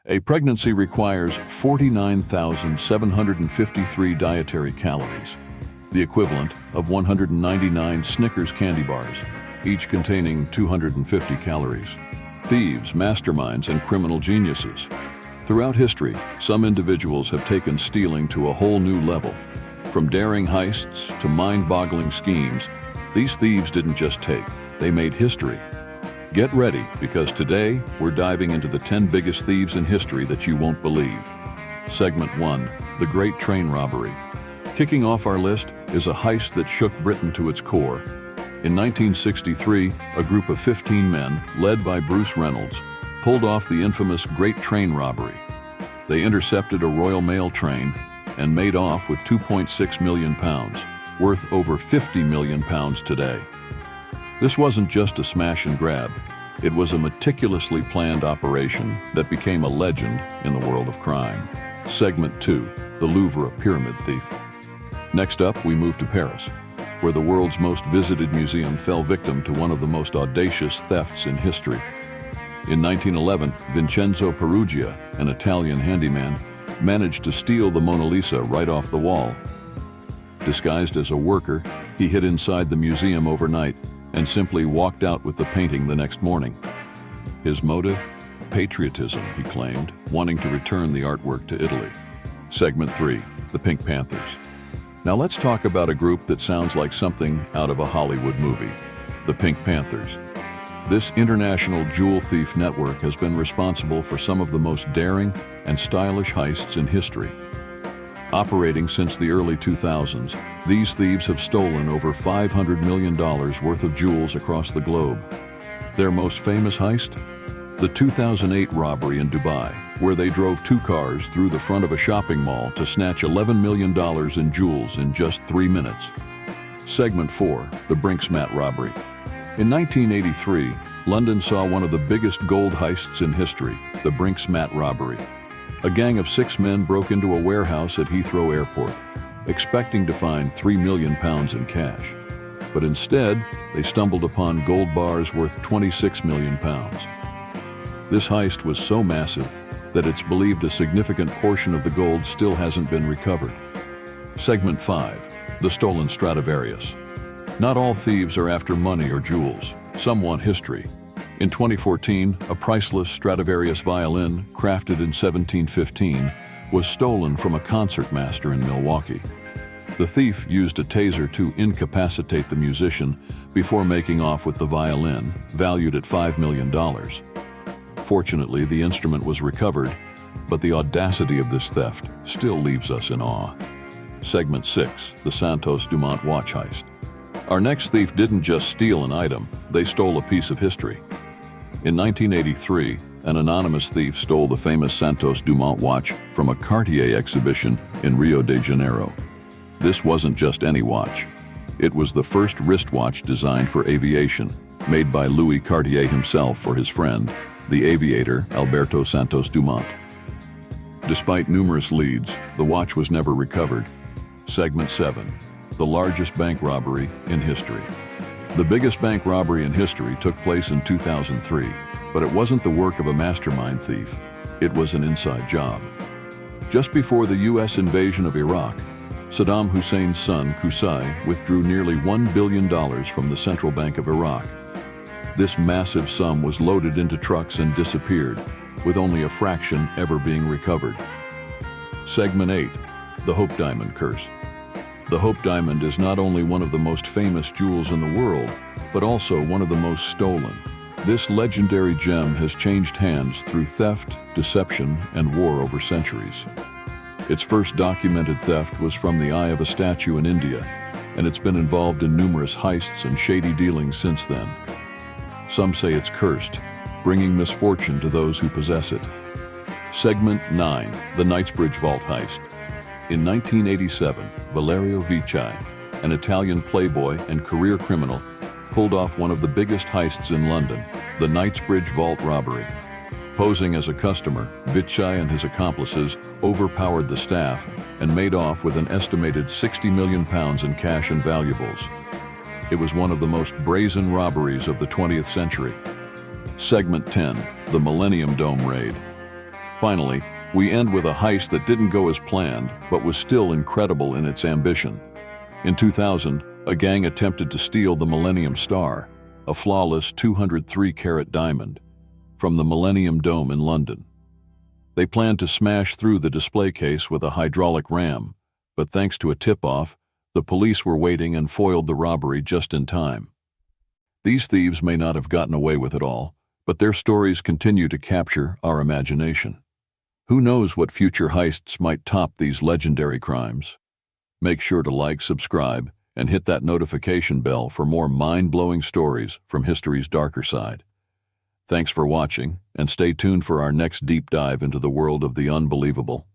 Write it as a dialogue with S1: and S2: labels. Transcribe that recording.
S1: A pregnancy requires 49,753 dietary calories, the equivalent of 199 Snickers candy bars, each containing 250 calories. Thieves, masterminds, and criminal geniuses. Throughout history, some individuals have taken stealing to a whole new level. From daring heists to mind-boggling schemes, these thieves didn't just take, they made history. Get ready, because today we're diving into the 10 biggest thieves in history that you won't believe. Segment 1, the Great Train Robbery. Kicking off our list is a heist that shook Britain to its core. In 1963, a group of 15 men, led by Bruce Reynolds, pulled off the infamous Great Train Robbery. They intercepted a Royal Mail train and made off with £2.6 million, worth over £50 million today. This wasn't just a smash and grab. It was a meticulously planned operation that became a legend in the world of crime. Segment 2, the Louvre Pyramid Thief. Next up, we move to Paris, where the world's most visited museum fell victim to one of the most audacious thefts in history. In 1911, Vincenzo Peruggia, an Italian handyman, managed to steal the Mona Lisa right off the wall. Disguised as a worker, he hid inside the museum overnight and simply walked out with the painting the next morning. His motive? Patriotism, he claimed, wanting to return the artwork to Italy. Segment 3, the Pink Panthers. Now let's talk about a group that sounds like something out of a Hollywood movie, the Pink Panthers. This international jewel thief network has been responsible for some of the most daring and stylish heists in history. Operating since the early 2000s, these thieves have stolen over $500 million worth of jewels across the globe. Their most famous heist? The 2008 robbery in Dubai, where they drove 2 cars through the front of a shopping mall to snatch $11 million in jewels in just 3 minutes. Segment 4, the Brinksmat Robbery. In 1983, London saw one of the biggest gold heists in history, the Brinksmat Robbery. A gang of 6 men broke into a warehouse at Heathrow Airport, expecting to find £3 million in cash. But instead, they stumbled upon gold bars worth £26 million. This heist was so massive that it's believed a significant portion of the gold still hasn't been recovered. Segment 5, the Stolen Stradivarius. Not all thieves are after money or jewels. Some want history. In 2014, a priceless Stradivarius violin, crafted in 1715, was stolen from a concert master in Milwaukee. The thief used a taser to incapacitate the musician before making off with the violin, valued at $5 million. Fortunately, the instrument was recovered, but the audacity of this theft still leaves us in awe. Segment 6, the Santos Dumont watch heist. Our next thief didn't just steal an item, they stole a piece of history. In 1983, an anonymous thief stole the famous Santos Dumont watch from a Cartier exhibition in Rio de Janeiro. This wasn't just any watch. It was the first wristwatch designed for aviation, made by Louis Cartier himself for his friend, the aviator Alberto Santos Dumont. Despite numerous leads, the watch was never recovered. Segment 7, the largest bank robbery in history. The biggest bank robbery in history took place in 2003, but it wasn't the work of a mastermind thief. It was an inside job. Just before the U.S. invasion of Iraq, Saddam Hussein's son, Qusay, withdrew nearly $1 billion from the Central Bank of Iraq. This massive sum was loaded into trucks and disappeared, with only a fraction ever being recovered. Segment 8, the Hope Diamond Curse. The Hope Diamond is not only one of the most famous jewels in the world, but also one of the most stolen. This legendary gem has changed hands through theft, deception, and war over centuries. Its first documented theft was from the eye of a statue in India, and it's been involved in numerous heists and shady dealings since then. Some say it's cursed, bringing misfortune to those who possess it. Segment 9, the Knightsbridge Vault Heist. In 1987, Valerio Vici, an Italian playboy and career criminal, pulled off one of the biggest heists in London, the Knightsbridge Vault robbery. Posing as a customer, Vici and his accomplices overpowered the staff and made off with an estimated £60 million in cash and valuables. It was one of the most brazen robberies of the 20th century. Segment 10, the Millennium Dome Raid. Finally, we end with a heist that didn't go as planned, but was still incredible in its ambition. In 2000, a gang attempted to steal the Millennium Star, a flawless 203-carat diamond, from the Millennium Dome in London. They planned to smash through the display case with a hydraulic ram, but thanks to a tip-off, the police were waiting and foiled the robbery just in time. These thieves may not have gotten away with it all, but their stories continue to capture our imagination. Who knows what future heists might top these legendary crimes? Make sure to like, subscribe, and hit that notification bell for more mind-blowing stories from history's darker side. Thanks for watching, and stay tuned for our next deep dive into the world of the unbelievable.